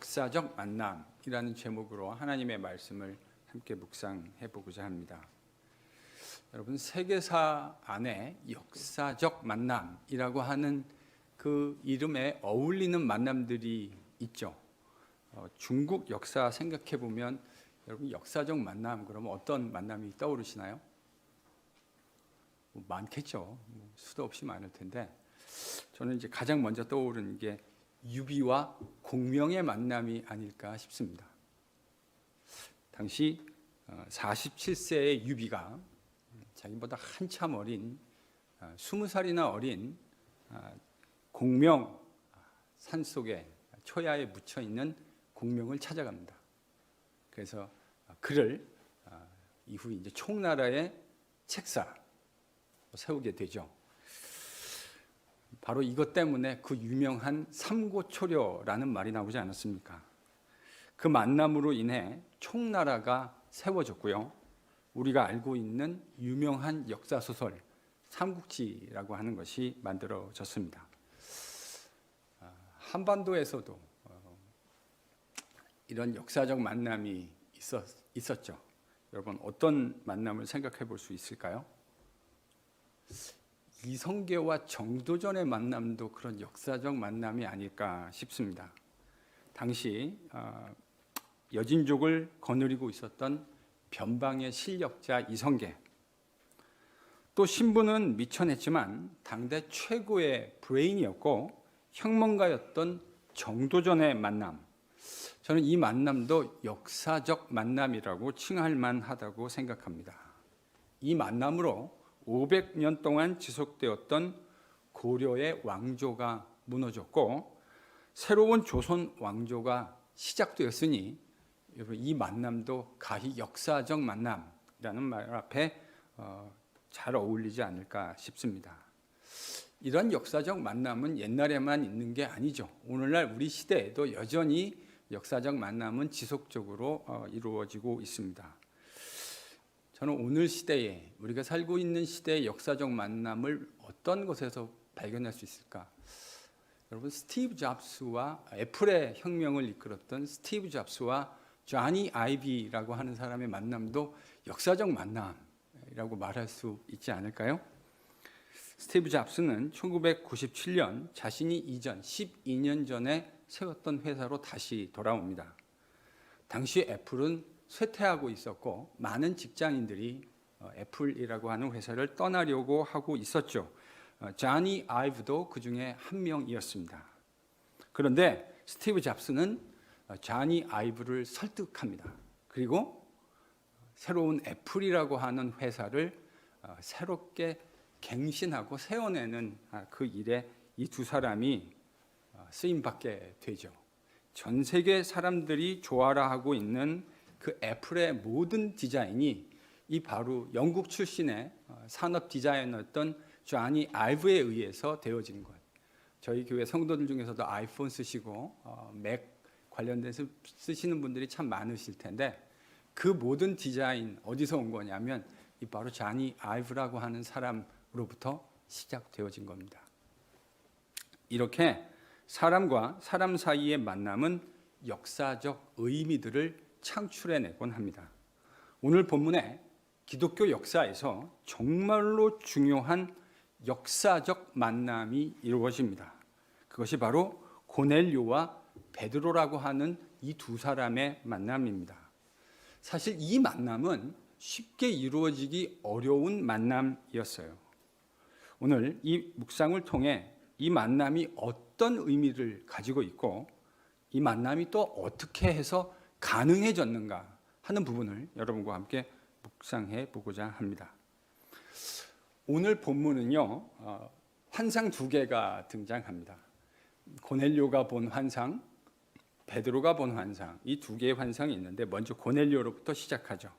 역사적 만남이라는 제목으로 하나님의 말씀을 함께 묵상해 보고자 합니다. 여러분, 세계사 안에 역사적 만남이라고 하는 그 이름에 어울리는 만남들이 있죠. 중국 역사 생각해 보면 여러분, 역사적 만남 그러면 어떤 만남이 떠오르시나요? 많겠죠. 수도 없이 많을 텐데 저는 이제 가장 먼저 떠오르는 게 유비와 공명의 만남이 아닐까 싶습니다. 당시 47세의 유비가 자기보다 한참 어린 20살이나 어린 공명, 산속에 초야에 묻혀 있는 공명을 찾아갑니다. 그래서 그를 이후 이제 총나라의 책사 세우게 되죠. 바로 이것 때문에 그 유명한 삼고초려라는 말이 나오지 않았습니까? 그 만남으로 인해 총나라가 세워졌고요. 우리가 알고 있는 유명한 역사소설 삼국지라고 하는 것이 만들어졌습니다. 한반도에서도 이런 역사적 만남이 있었죠. 여러분, 어떤 만남을 생각해 볼 수 있을까요? 이성계와 정도전의 만남도 그런 역사적 만남이 아닐까 싶습니다. 당시 여진족을 거느리고 있었던 변방의 실력자 이성계, 또 신분은 미천했지만 당대 최고의 브레인이었고 혁명가였던 정도전의 만남, 저는 이 만남도 역사적 만남이라고 칭할 만하다고 생각합니다. 이 만남으로 500년 동안 지속되었던 고려의 왕조가 무너졌고 새로운 조선 왕조가 시작되었으니 이 만남도 가히 역사적 만남이라는 말 앞에 잘 어울리지 않을까 싶습니다. 이런 역사적 만남은 옛날에만 있는 게 아니죠. 오늘날 우리 시대에도 여전히 역사적 만남은 지속적으로 이루어지고 있습니다. 저는 오늘 시대에, 우리가 살고 있는 시대의 역사적 만남을 어떤 곳에서 발견할 수 있을까? 여러분, 스티브 잡스와 애플의 혁명을 이끌었던 스티브 잡스와 조니 아이비라고 하는 사람의 만남도 역사적 만남이라고 말할 수 있지 않을까요? 스티브 잡스는 1997년 자신이 이전 12년 전에 세웠던 회사로 다시 돌아옵니다. 당시 애플은 쇠퇴하고 있었고 많은 직장인들이 애플이라고 하는 회사를 떠나려고 하고 있었죠. 조니 아이브도 그 중에 한 명이었습니다. 그런데 스티브 잡스는 조니 아이브를 설득합니다. 그리고 새로운 애플이라고 하는 회사를 새롭게 갱신하고 세워내는 그 일에 이 두 사람이 쓰임받게 되죠. 전 세계 사람들이 좋아라 하고 있는 그 애플의 모든 디자인이 이 바로 영국 출신의 산업 디자이너였던 조니 아이브에 의해서 되어진 것. 저희 교회 성도들 중에서도 아이폰 쓰시고 맥 관련돼서 쓰시는 분들이 참 많으실 텐데 그 모든 디자인 어디서 온 거냐면 이 바로 조니 아이브라고 하는 사람으로부터 시작되어진 겁니다. 이렇게 사람과 사람 사이의 만남은 역사적 의미들을 창출해내곤 합니다. 오늘 본문에 기독교 역사에서 정말로 중요한 역사적 만남이 이루어집니다. 그것이 바로 고넬료와 베드로라고 하는 이 두 사람의 만남입니다. 사실 이 만남은 쉽게 이루어지기 어려운 만남이었어요. 오늘 이 묵상을 통해 이 만남이 어떤 의미를 가지고 있고 이 만남이 또 어떻게 해서 가능해졌는가 하는 부분을 여러분과 함께 묵상해 보고자 합니다. 오늘 본문은요, 환상 두 개가 등장합니다. 고넬료가 본 환상, 베드로가 본 환상, 이 두 개의 환상이 있는데 먼저 고넬료로부터 시작하죠.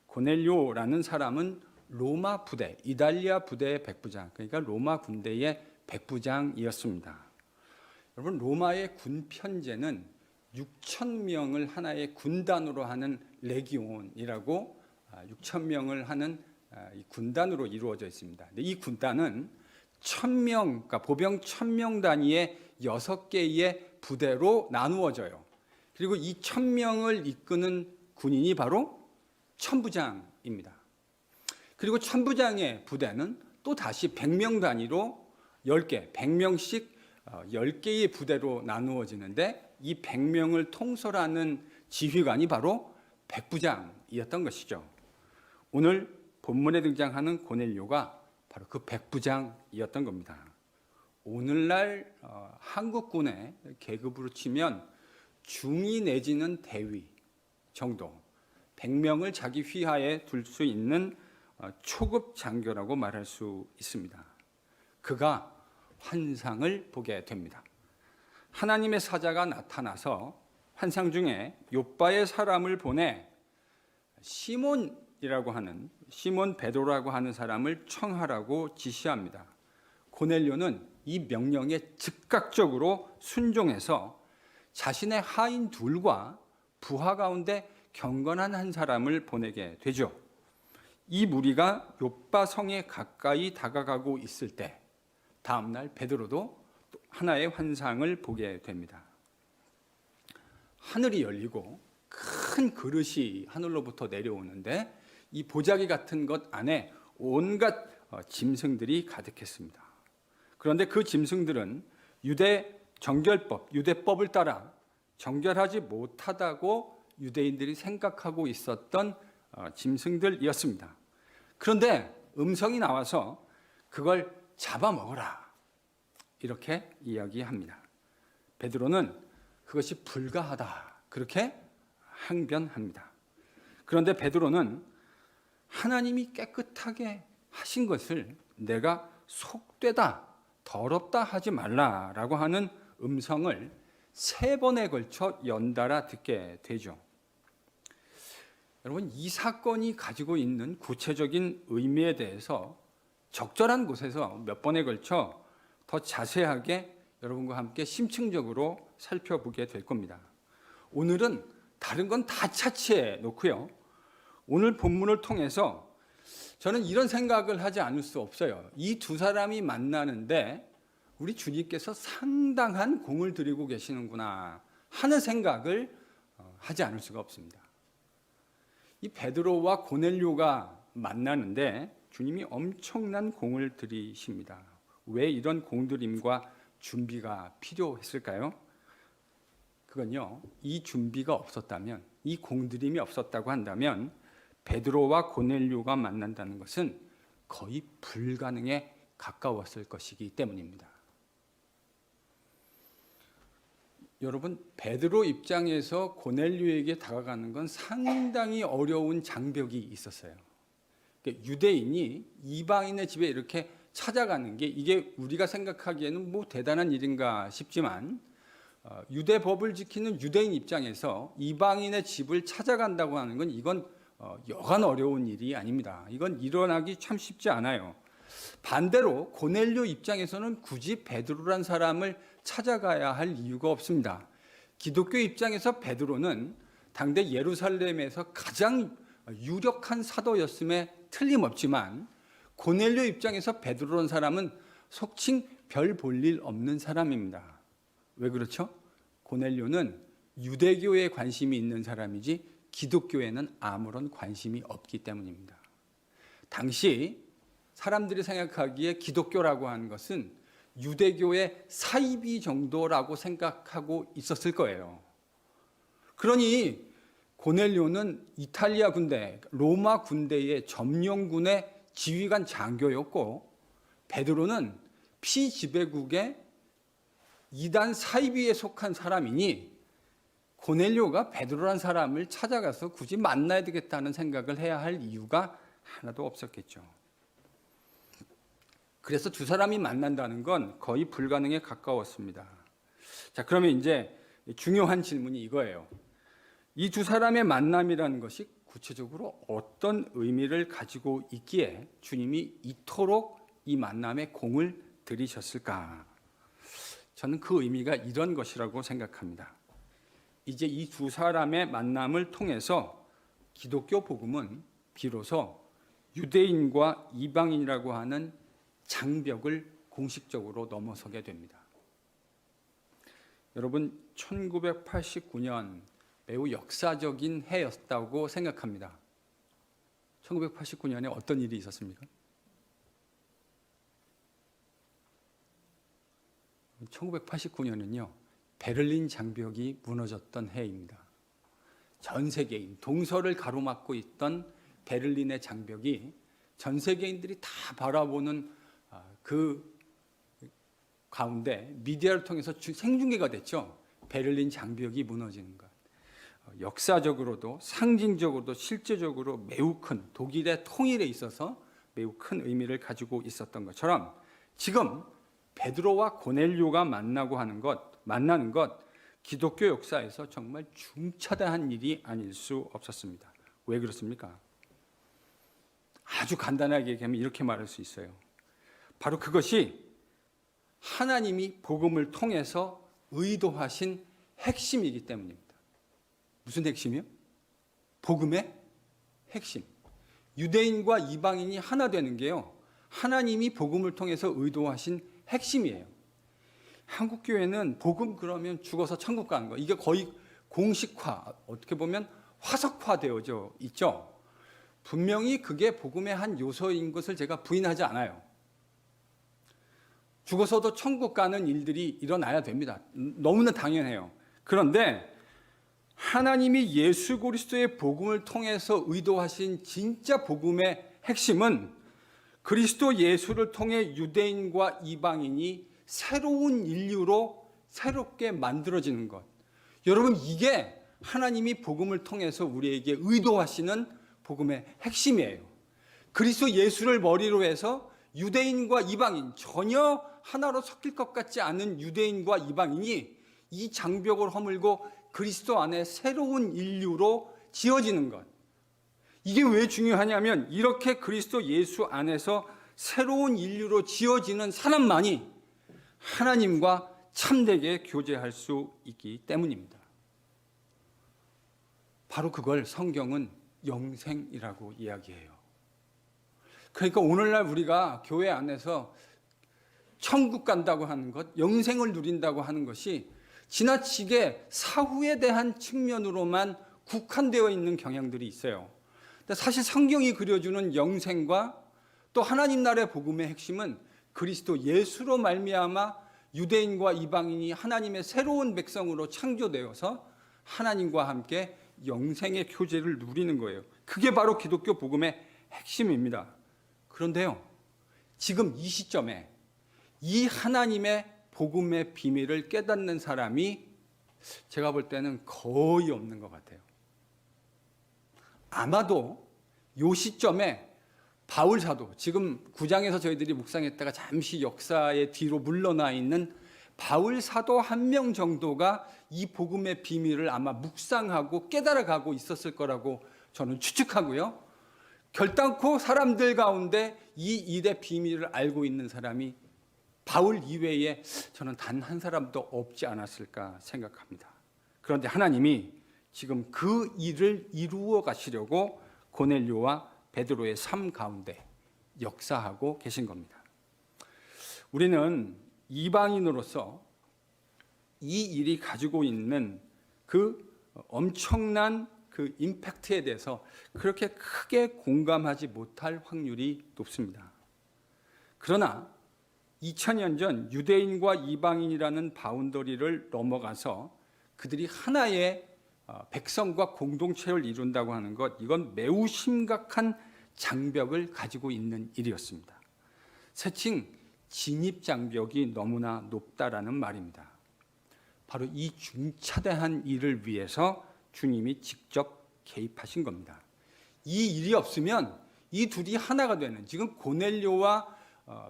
고넬료라는 사람은 로마 부대, 이달리아 부대의 백부장, 그러니까 로마 군대의 백부장이었습니다. 여러분, 로마의 군 편제는 6,000명을 하나의 군단으로 하는 레기온이라고 6,000명을 하는 이 군단으로 이루어져 있습니다. 근데 이 군단은 1,000명, 그러니까 보병 1,000명 단위의 6개의 부대로 나누어져요. 그리고 이 1000명을 이끄는 군인이 바로 천부장입니다. 그리고 천부장의 부대는 또 다시 100명 단위로 10개, 100명씩 10개의 부대로 나누어지는데 이 100명을 통솔하는 지휘관이 바로 백부장이었던 것이죠. 오늘 본문에 등장하는 고넬료가 바로 그 백부장이었던 겁니다. 오늘날 한국군의 계급으로 치면 중위 내지는 대위 정도, 100명을 자기 휘하에 둘 수 있는 초급 장교라고 말할 수 있습니다. 그가 환상을 보게 됩니다. 하나님의 사자가 나타나서 환상 중에 욥바의 사람을 보내 시몬이라고 하는 시몬 베드로라고 하는 사람을 청하라고 지시합니다. 고넬료는 이 명령에 즉각적으로 순종해서 자신의 하인 둘과 부하 가운데 경건한 한 사람을 보내게 되죠. 이 무리가 욥바 성에 가까이 다가가고 있을 때 다음 날 베드로도 하나의 환상을 보게 됩니다. 하늘이 열리고 큰 그릇이 하늘로부터 내려오는데 이 보자기 같은 것 안에 온갖 짐승들이 가득했습니다. 그런데 그 짐승들은 유대 정결법, 유대법을 따라 정결하지 못하다고 유대인들이 생각하고 있었던 짐승들이었습니다. 그런데 음성이 나와서 그걸 잡아먹어라 이렇게 이야기합니다. 베드로는 그것이 불가하다 그렇게 항변합니다. 그런데 베드로는 하나님이 깨끗하게 하신 것을 내가 속되다 더럽다 하지 말라라고 하는 음성을 3번에 걸쳐 연달아 듣게 되죠. 여러분, 이 사건이 가지고 있는 구체적인 의미에 대해서 적절한 곳에서 몇 번에 걸쳐 더 자세하게 여러분과 함께 심층적으로 살펴보게 될 겁니다. 오늘은 다른 건 다 차치해 놓고요. 오늘 본문을 통해서 저는 이런 생각을 하지 않을 수 없어요. 이 두 사람이 만나는데 우리 주님께서 상당한 공을 들이고 계시는구나 하는 생각을 하지 않을 수가 없습니다. 이 베드로와 고넬료가 만나는데 주님이 엄청난 공을 들이십니다. 왜 이런 공들임과 준비가 필요했을까요? 그건요, 이 준비가 없었다면, 이 공들임이 없었다고 한다면 베드로와 고넬료가 만난다는 것은 거의 불가능에 가까웠을 것이기 때문입니다. 여러분, 베드로 입장에서 고넬료에게 다가가는 건 상당히 어려운 장벽이 있었어요. 유대인이 이방인의 집에 이렇게 찾아가는 게 이게 우리가 생각하기에는 뭐 대단한 일인가 싶지만 유대법을 지키는 유대인 입장에서 이방인의 집을 찾아간다고 하는 건 이건 여간 어려운 일이 아닙니다. 이건 일어나기 참 쉽지 않아요. 반대로 고넬료 입장에서는 굳이 베드로란 사람을 찾아가야 할 이유가 없습니다. 기독교 입장에서 베드로는 당대 예루살렘에서 가장 유력한 사도였음에 틀림없지만 고넬료 입장에서 베드로란 사람은 속칭 별 볼 일 없는 사람입니다. 왜 그렇죠? 고넬료는 유대교에 관심이 있는 사람이지 기독교에는 아무런 관심이 없기 때문입니다. 당시 사람들이 생각하기에 기독교라고 하는 것은 유대교의 사이비 정도라고 생각하고 있었을 거예요. 그러니 고넬료는 이탈리아 군대, 로마 군대의 점령군의 지휘관 장교였고 베드로는 피지배국의 이단 사이비에 속한 사람이니 고넬료가 베드로란 사람을 찾아가서 굳이 만나야 되겠다는 생각을 해야 할 이유가 하나도 없었겠죠. 그래서 두 사람이 만난다는 건 거의 불가능에 가까웠습니다. 자, 그러면 이제 중요한 질문이 이거예요. 이 두 사람의 만남이라는 것이 구체적으로 어떤 의미를 가지고 있기에 주님이 이토록 이 만남에 공을 들이셨을까? 저는 그 의미가 이런 것이라고 생각합니다. 이제 이 두 사람의 만남을 통해서 기독교 복음은 비로소 유대인과 이방인이라고 하는 장벽을 공식적으로 넘어서게 됩니다. 여러분 1989년 매우 역사적인 해였다고 생각합니다. 1989년에 어떤 일이 있었습니까? 1989년은요, 베를린 장벽이 무너졌던 해입니다. 전 세계인, 동서를 가로막고 있던 베를린의 장벽이 전 세계인들이 다 바라보는 그 가운데 미디어를 통해서 생중계가 됐죠. 베를린 장벽이 무너지는 것. 역사적으로도 상징적으로도 실제적으로 매우 큰, 독일의 통일에 있어서 매우 큰 의미를 가지고 있었던 것처럼 지금 베드로와 고넬료가 만나는 것, 기독교 역사에서 정말 중차대한 일이 아닐 수 없었습니다. 왜 그렇습니까? 아주 간단하게 얘기하면 이렇게 말할 수 있어요. 바로 그것이 하나님이 복음을 통해서 의도하신 핵심이기 때문입니다. 무슨 핵심이요? 복음의 핵심. 유대인과 이방인이 하나 되는 게요, 하나님이 복음을 통해서 의도하신 핵심이에요. 한국 교회는 복음 그러면 죽어서 천국 가는 거, 이게 거의 공식화, 어떻게 보면 화석화되어져 있죠. 분명히 그게 복음의 한 요소인 것을 제가 부인하지 않아요. 죽어서도 천국 가는 일들이 일어나야 됩니다. 너무나 당연해요. 그런데 하나님이 예수 그리스도의 복음을 통해서 의도하신 진짜 복음의 핵심은 그리스도 예수를 통해 유대인과 이방인이 새로운 인류로 새롭게 만들어지는 것. 여러분, 이게 하나님이 복음을 통해서 우리에게 의도하시는 복음의 핵심이에요. 그리스도 예수를 머리로 해서 유대인과 이방인, 전혀 하나로 섞일 것 같지 않은 유대인과 이방인이 이 장벽을 허물고 그리스도 안에 새로운 인류로 지어지는 것. 이게 왜 중요하냐면 이렇게 그리스도 예수 안에서 새로운 인류로 지어지는 사람만이 하나님과 참되게 교제할 수 있기 때문입니다. 바로 그걸 성경은 영생이라고 이야기해요. 그러니까 오늘날 우리가 교회 안에서 천국 간다고 하는 것, 영생을 누린다고 하는 것이 지나치게 사후에 대한 측면으로만 국한되어 있는 경향들이 있어요. 근데 사실 성경이 그려주는 영생과 또 하나님 나라의 복음의 핵심은 그리스도 예수로 말미암아 유대인과 이방인이 하나님의 새로운 백성으로 창조되어서 하나님과 함께 영생의 교제를 누리는 거예요. 그게 바로 기독교 복음의 핵심입니다. 그런데요, 지금 이 시점에 이 하나님의 복음의 비밀을 깨닫는 사람이 제가 볼 때는 거의 없는 것 같아요. 아마도 이 시점에 바울 사도, 지금 9장에서 저희들이 묵상했다가 잠시 역사의 뒤로 물러나 있는 바울 사도 한 명 정도가 이 복음의 비밀을 아마 묵상하고 깨달아가고 있었을 거라고 저는 추측하고요. 결단코 사람들 가운데 이 일의 비밀을 알고 있는 사람이 바울 이외에 저는 단 한 사람도 없지 않았을까 생각합니다. 그런데 하나님이 지금 그 일을 이루어 가시려고 고넬료와 베드로의 삶 가운데 역사하고 계신 겁니다. 우리는 이방인으로서 이 일이 가지고 있는 그 엄청난 그 임팩트에 대해서 그렇게 크게 공감하지 못할 확률이 높습니다. 그러나 2000년 전 유대인과 이방인이라는 바운더리를 넘어가서 그들이 하나의 백성과 공동체를 이룬다고 하는 것, 이건 매우 심각한 장벽을 가지고 있는 일이었습니다. 세칭 진입장벽이 너무나 높다라는 말입니다. 바로 이 중차대한 일을 위해서 주님이 직접 개입하신 겁니다. 이 일이 없으면 이 둘이 하나가 되는, 지금 고넬료와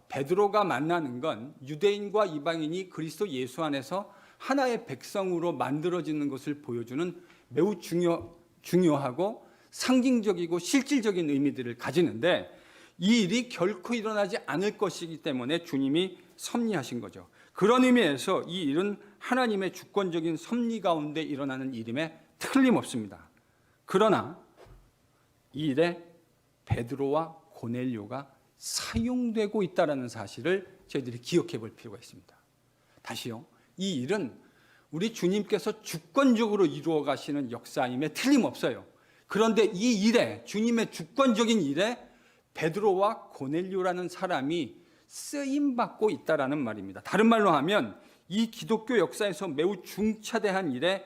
베드로가 만나는 건 유대인과 이방인이 그리스도 예수 안에서 하나의 백성으로 만들어지는 것을 보여주는 매우 중요하고 상징적이고 실질적인 의미들을 가지는데, 이 일이 결코 일어나지 않을 것이기 때문에 주님이 섭리하신 거죠. 그런 의미에서 이 일은 하나님의 주권적인 섭리 가운데 일어나는 일임에 틀림없습니다. 그러나 이 일에 베드로와 고넬료가 사용되고 있다는 사실을 저희들이 기억해 볼 필요가 있습니다. 다시요, 이 일은 우리 주님께서 주권적으로 이루어 가시는 역사임에 틀림없어요. 그런데 이 일에, 주님의 주권적인 일에 베드로와 고넬료라는 사람이 쓰임받고 있다라는 말입니다. 다른 말로 하면 이 기독교 역사에서 매우 중차대한 일에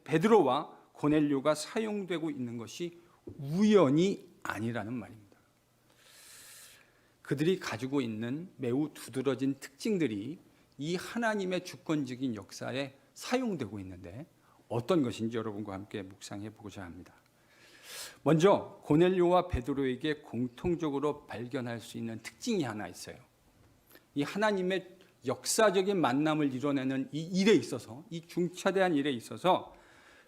베드로와 고넬료가 사용되고 있는 것이 우연이 아니라는 말입니다. 그들이 가지고 있는 매우 두드러진 특징들이 이 하나님의 주권적인 역사에 사용되고 있는데 어떤 것인지 여러분과 함께 묵상해 보고자 합니다. 먼저 고넬료와 베드로에게 공통적으로 발견할 수 있는 특징이 하나 있어요. 이 하나님의 역사적인 만남을 이뤄내는 이 일에 있어서, 이 중차대한 일에 있어서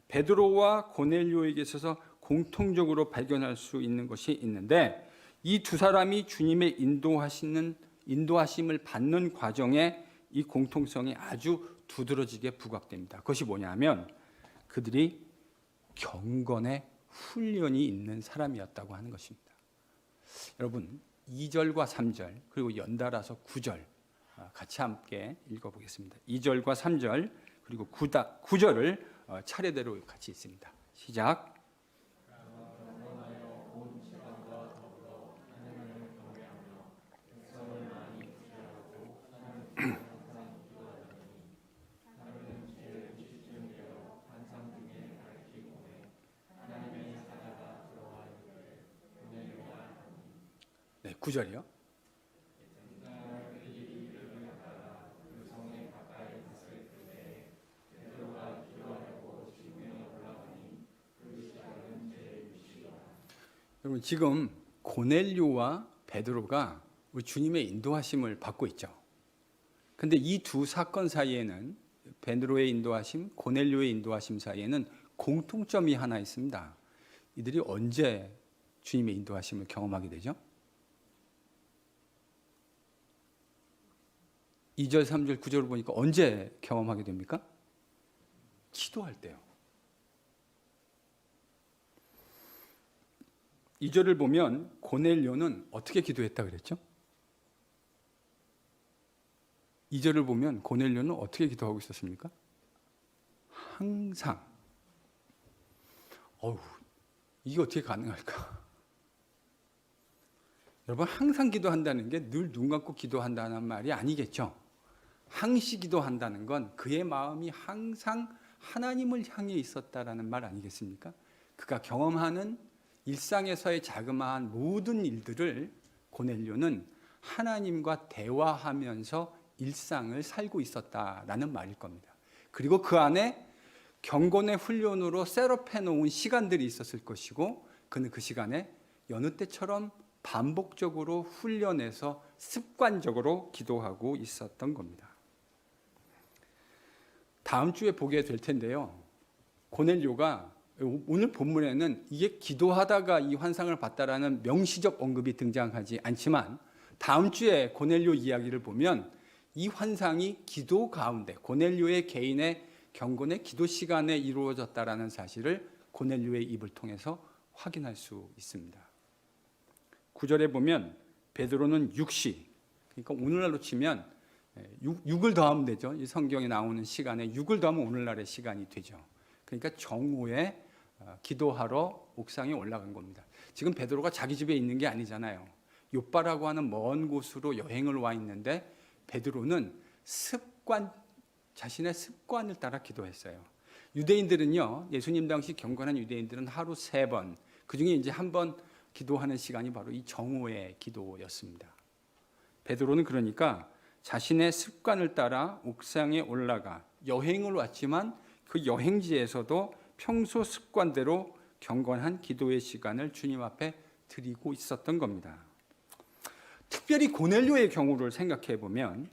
베드로와 고넬료에게 있어서 공통적으로 발견할 수 있는 것이 있는데, 이 두 사람이 주님의 인도하심을 받는 과정에 이 공통성이 아주 두드러지게 부각됩니다. 그것이 뭐냐면 그들이 경건의 훈련이 있는 사람이었다고 하는 것입니다. 여러분, 2절과 3절 그리고 연달아서 9절 같이 함께 읽어보겠습니다. 2절과 3절 그리고 9절을 차례대로 같이 읽습니다. 시작. 네, 9절이요. 여러분, 지금 고넬료와 베드로가 우리 주님의 인도하심을 받고 있죠. 근데 이 두 사건 사이에는, 베드로의 인도하심, 고넬료의 인도하심 사이에는 공통점이 하나 있습니다. 이들이 언제 주님의 인도하심을 경험하게 되죠? 2절, 3절, 9절을 보니까 언제 경험하게 됩니까? 기도할 때요. 2절을 보면 고넬료는 어떻게 기도했다 그랬죠? 2절을 보면 고넬료는 어떻게 기도하고 있었습니까? 항상. 이게 어떻게 가능할까? 여러분, 항상 기도한다는 게 늘 눈 감고 기도한다는 말이 아니겠죠? 항시 기도한다는 건 그의 마음이 항상 하나님을 향해 있었다라는 말 아니겠습니까? 그가 경험하는 일상에서의 자그마한 모든 일들을 고넬료는 하나님과 대화하면서 일상을 살고 있었다라는 말일 겁니다. 그리고 그 안에 경건의 훈련으로 셋업해 놓은 시간들이 있었을 것이고, 그는 그 시간에 여느 때처럼 반복적으로 훈련해서 습관적으로 기도하고 있었던 겁니다. 다음 주에 보게 될 텐데요. 고넬료가 오늘 본문에는 이게 기도하다가 이 환상을 봤다라는 명시적 언급이 등장하지 않지만, 다음 주에 고넬료 이야기를 보면 이 환상이 기도 가운데, 고넬료의 개인의 경건의 기도 시간에 이루어졌다라는 사실을 고넬료의 입을 통해서 확인할 수 있습니다. 9절에 보면 베드로는 6시, 그러니까 오늘날로 치면 6을 더하면 되죠. 이 성경에 나오는 시간에 6을 더하면 오늘날의 시간이 되죠. 그러니까 정오에 기도하러 옥상에 올라간 겁니다. 지금 베드로가 자기 집에 있는 게 아니잖아요. 욥바라고 하는 먼 곳으로 여행을 와 있는데 베드로는 자신의 습관을 따라 기도했어요. 유대인들은요, 예수님 당시 경건한 유대인들은 하루 3번, 그중에 이제 한 번 기도하는 시간이 바로 이 정오의 기도였습니다. 베드로는 그러니까 자신의 습관을 따라 옥상에 올라가 여행을 왔지만 그 여행지에서도 평소 습관대로 경건한 기도의 시간을 주님 앞에 드리고 있었던 겁니다. 특별히 고넬료의 경우를 생각해 보면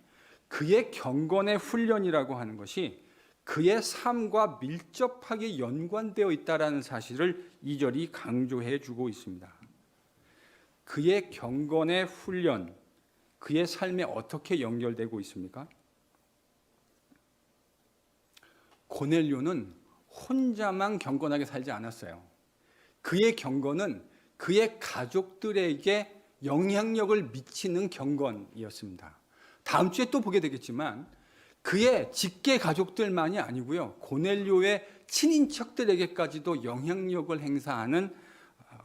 그의 경건의 훈련이라고 하는 것이 그의 삶과 밀접하게 연관되어 있다는 사실을 2절이 강조해 주고 있습니다. 그의 경건의 훈련, 그의 삶에 어떻게 연결되고 있습니까? 고넬료는 혼자만 경건하게 살지 않았어요. 그의 경건은 그의 가족들에게 영향력을 미치는 경건이었습니다. 다음 주에 또 보게 되겠지만 그의 직계 가족들만이 아니고요. 고넬료의 친인척들에게까지도 영향력을 행사하는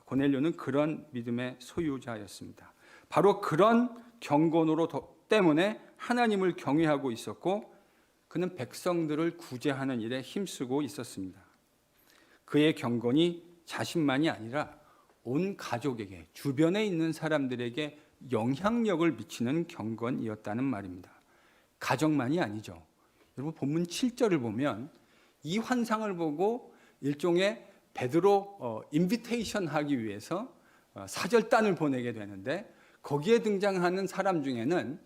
고넬료는 그런 믿음의 소유자였습니다. 바로 그런 경건으로 때문에 하나님을 경외하고 있었고 그는 백성들을 구제하는 일에 힘쓰고 있었습니다. 그의 경건이 자신만이 아니라 온 가족에게, 주변에 있는 사람들에게 영향력을 미치는 경건이었다는 말입니다. 가정만이 아니죠. 여러분 본문 7절을 보면 이 환상을 보고 일종의 베드로 인비테이션 하기 위해서 사절단을 보내게 되는데 거기에 등장하는 사람 중에는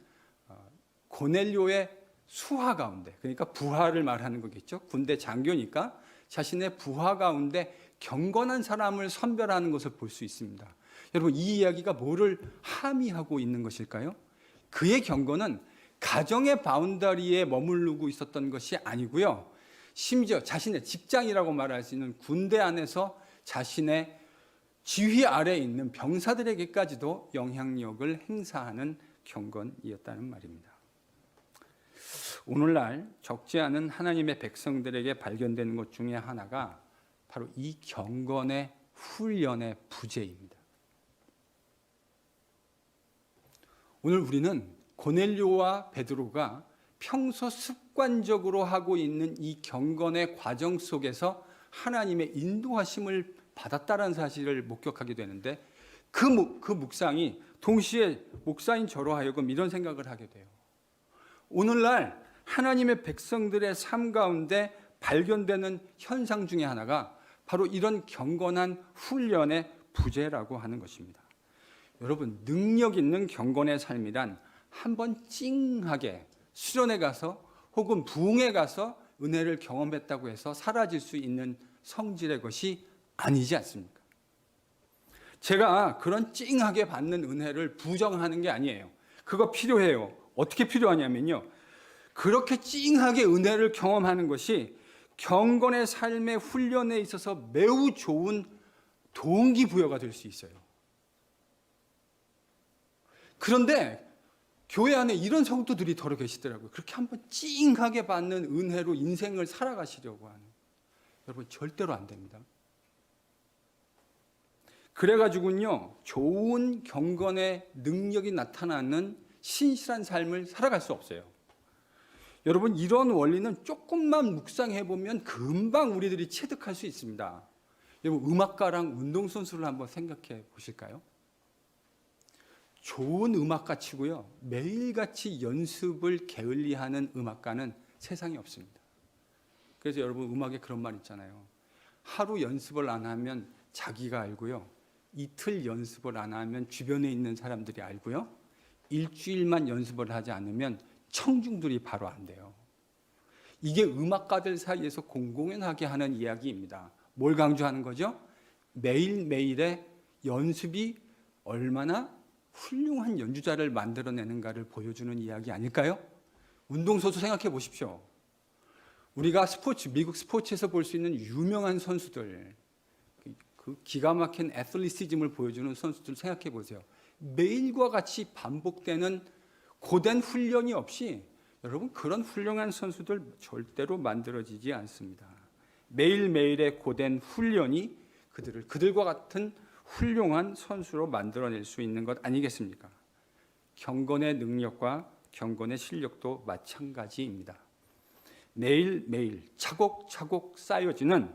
고넬료의 수하 가운데, 그러니까 부하를 말하는 거겠죠. 군대 장교니까 자신의 부하 가운데 경건한 사람을 선별하는 것을 볼 수 있습니다. 여러분 이 이야기가 뭐를 함의하고 있는 것일까요? 그의 경건은 가정의 바운더리에 머무르고 있었던 것이 아니고요. 심지어 자신의 직장이라고 말할 수 있는 군대 안에서 자신의 지휘 아래에 있는 병사들에게까지도 영향력을 행사하는 경건이었다는 말입니다. 오늘날 적지 않은 하나님의 백성들에게 발견되는 것 중에 하나가 바로 이 경건의 훈련의 부재입니다. 오늘 우리는 고넬료와 베드로가 평소 습관적으로 하고 있는 이 경건의 과정 속에서 하나님의 인도하심을 받았다는 사실을 목격하게 되는데 그 묵상이 동시에 목사인 저로 하여금 이런 생각을 하게 돼요. 오늘날 하나님의 백성들의 삶 가운데 발견되는 현상 중에 하나가 바로 이런 경건한 훈련의 부재라고 하는 것입니다. 여러분 능력 있는 경건의 삶이란 한번 찡하게 수련회 가서 혹은 부흥회 가서 은혜를 경험했다고 해서 사라질 수 있는 성질의 것이 아니지 않습니까? 제가 그런 찡하게 받는 은혜를 부정하는 게 아니에요. 그거 필요해요. 어떻게 필요하냐면요. 그렇게 찡하게 은혜를 경험하는 것이 경건의 삶의 훈련에 있어서 매우 좋은 동기부여가 될 수 있어요. 그런데 교회 안에 이런 성도들이 더러 계시더라고요. 그렇게 한번 찡하게 받는 은혜로 인생을 살아가시려고 하는. 여러분 절대로 안 됩니다. 그래가지고요 좋은 경건의 능력이 나타나는 신실한 삶을 살아갈 수 없어요. 여러분 이런 원리는 조금만 묵상해 보면 금방 우리들이 체득할 수 있습니다. 여러분 음악가랑 운동선수를 한번 생각해 보실까요? 좋은 음악가 치고요 매일같이 연습을 게을리하는 음악가는 세상에 없습니다. 그래서 여러분 음악에 그런 말 있잖아요. 하루 연습을 안 하면 자기가 알고요, 이틀 연습을 안 하면 주변에 있는 사람들이 알고요, 일주일만 연습을 하지 않으면 청중들이 바로 안 돼요. 이게 음악가들 사이에서 공공연하게 하는 이야기입니다. 뭘 강조하는 거죠? 매일매일의 연습이 얼마나 훌륭한 연주자를 만들어내는가를 보여주는 이야기 아닐까요? 운동선수 생각해 보십시오. 우리가 미국 스포츠에서 볼 수 있는 유명한 선수들, 그 기가 막힌 애슬리시즘을 보여주는 선수들 생각해 보세요. 매일과 같이 반복되는 고된 훈련이 없이 여러분 그런 훌륭한 선수들 절대로 만들어지지 않습니다. 매일매일의 고된 훈련이 그들과 같은 훌륭한 선수로 만들어낼 수 있는 것 아니겠습니까? 경건의 능력과 경건의 실력도 마찬가지입니다. 매일매일 차곡차곡 쌓여지는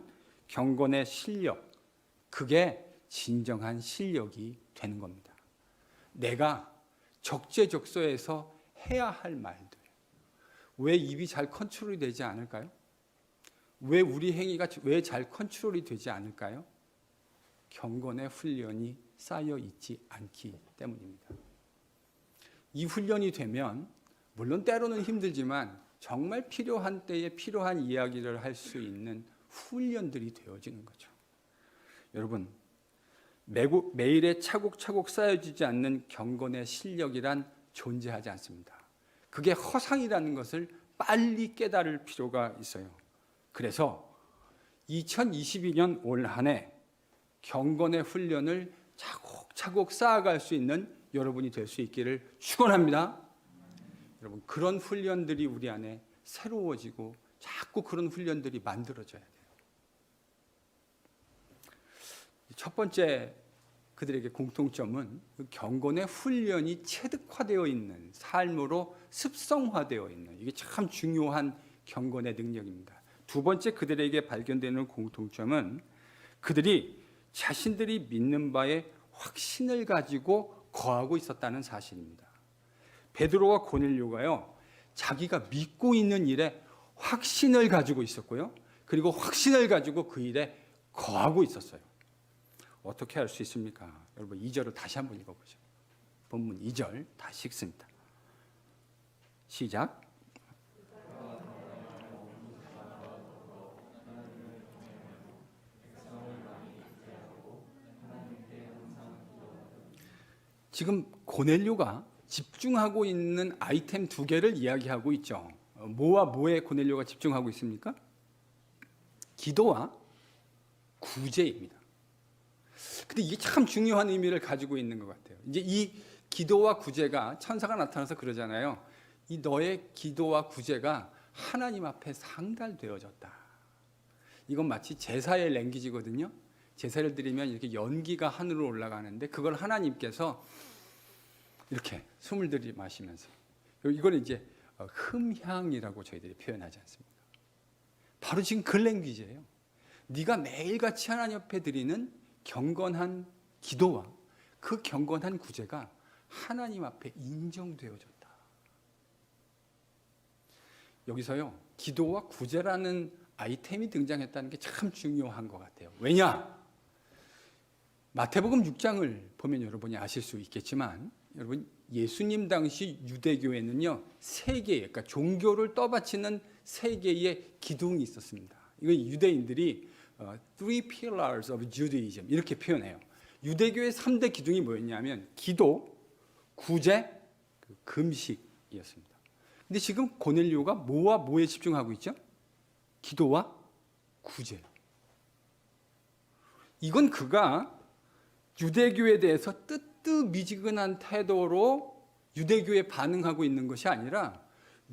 경건의 실력, 그게 진정한 실력이 되는 겁니다. 내가 적재적소에서 해야 할 말들, 왜 입이 잘 컨트롤이 되지 않을까요? 왜 우리 행위가 왜 잘 컨트롤이 되지 않을까요? 경건의 훈련이 쌓여 있지 않기 때문입니다. 이 훈련이 되면 물론 때로는 힘들지만 정말 필요한 때에 필요한 이야기를 할 수 있는 훈련들이 되어지는 거죠. 여러분 매일에 차곡차곡 쌓여지지 않는 경건의 실력이란 존재하지 않습니다. 그게 허상이라는 것을 빨리 깨달을 필요가 있어요. 그래서 2022년 올 한 해 경건의 훈련을 차곡차곡 쌓아갈 수 있는 여러분이 될 수 있기를 축원합니다. 여러분 그런 훈련들이 우리 안에 새로워지고 자꾸 그런 훈련들이 만들어져야 돼요. 첫 번째 그들에게 공통점은 그 경건의 훈련이 체득화되어 있는 삶으로 습성화되어 있는, 이게 참 중요한 경건의 능력입니다. 두 번째 그들에게 발견되는 공통점은 그들이 자신들이 믿는 바에 확신을 가지고 거하고 있었다는 사실입니다. 베드로와 고넬료가요, 자기가 믿고 있는 일에 확신을 가지고 있었고요, 그리고 확신을 가지고 그 일에 거하고 있었어요. 어떻게 할 수 있습니까? 여러분 2절을 다시 한번 읽어보죠. 본문 2절 다시 읽습니다. 시작. 지금 고넬료가 집중하고 있는 아이템 두 개를 이야기하고 있죠. 뭐와 뭐에 고넬료가 집중하고 있습니까? 기도와 구제입니다. 근데 이게 참 중요한 의미를 가지고 있는 것 같아요. 이제 이 기도와 구제가, 천사가 나타나서 그러잖아요. 이 너의 기도와 구제가 하나님 앞에 상달되어졌다. 이건 마치 제사의 랭귀지거든요. 제사를 드리면 이렇게 연기가 하늘로 올라가는데 그걸 하나님께서 이렇게 숨을 들이마시면서, 이걸 이제 흠향이라고 저희들이 표현하지 않습니까? 바로 지금 그 랭귀지예요. 네가 매일같이 하나님 앞에 드리는 경건한 기도와 그 경건한 구제가 하나님 앞에 인정되어졌다. 여기서요, 기도와 구제라는 아이템이 등장했다는 게 참 중요한 것 같아요. 왜냐? 마태복음 6장을 보면 여러분이 아실 수 있겠지만, 여러분 예수님 당시 유대교에는요, 세 개의, 그러니까 종교를 떠받치는 세 개의 기둥이 있었습니다. 이거 유대인들이 Three Pillars of Judaism 이렇게 표현해요. 유대교의 3대 기둥이 뭐였냐면 기도, 구제, 금식이었습니다. 근데 지금 고넬료가 뭐와 뭐에 집중하고 있죠? 기도와 구제. 이건 그가 유대교에 대해서 뜨뜻미지근한 태도로 유대교에 반응하고 있는 것이 아니라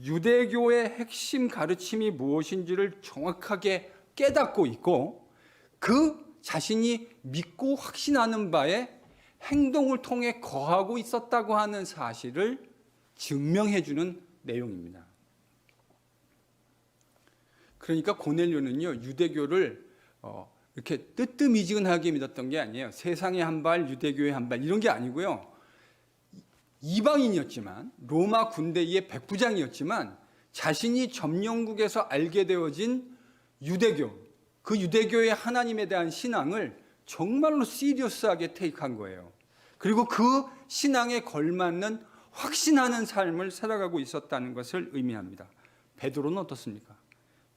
유대교의 핵심 가르침이 무엇인지를 정확하게 깨닫고 있고 그 자신이 믿고 확신하는 바에 행동을 통해 거하고 있었다고 하는 사실을 증명해 주는 내용입니다. 그러니까 고넬료는요, 유대교를 이렇게 뜨뜻미지근하게 믿었던 게 아니에요. 세상에 한 발, 유대교에 한 발 이런 게 아니고요. 이방인이었지만, 로마 군대의 백부장이었지만 자신이 점령국에서 알게 되어진 유대교, 그 유대교의 하나님에 대한 신앙을 정말로 시리어스하게 테이크한 거예요. 그리고 그 신앙에 걸맞는 확신하는 삶을 살아가고 있었다는 것을 의미합니다. 베드로는 어떻습니까?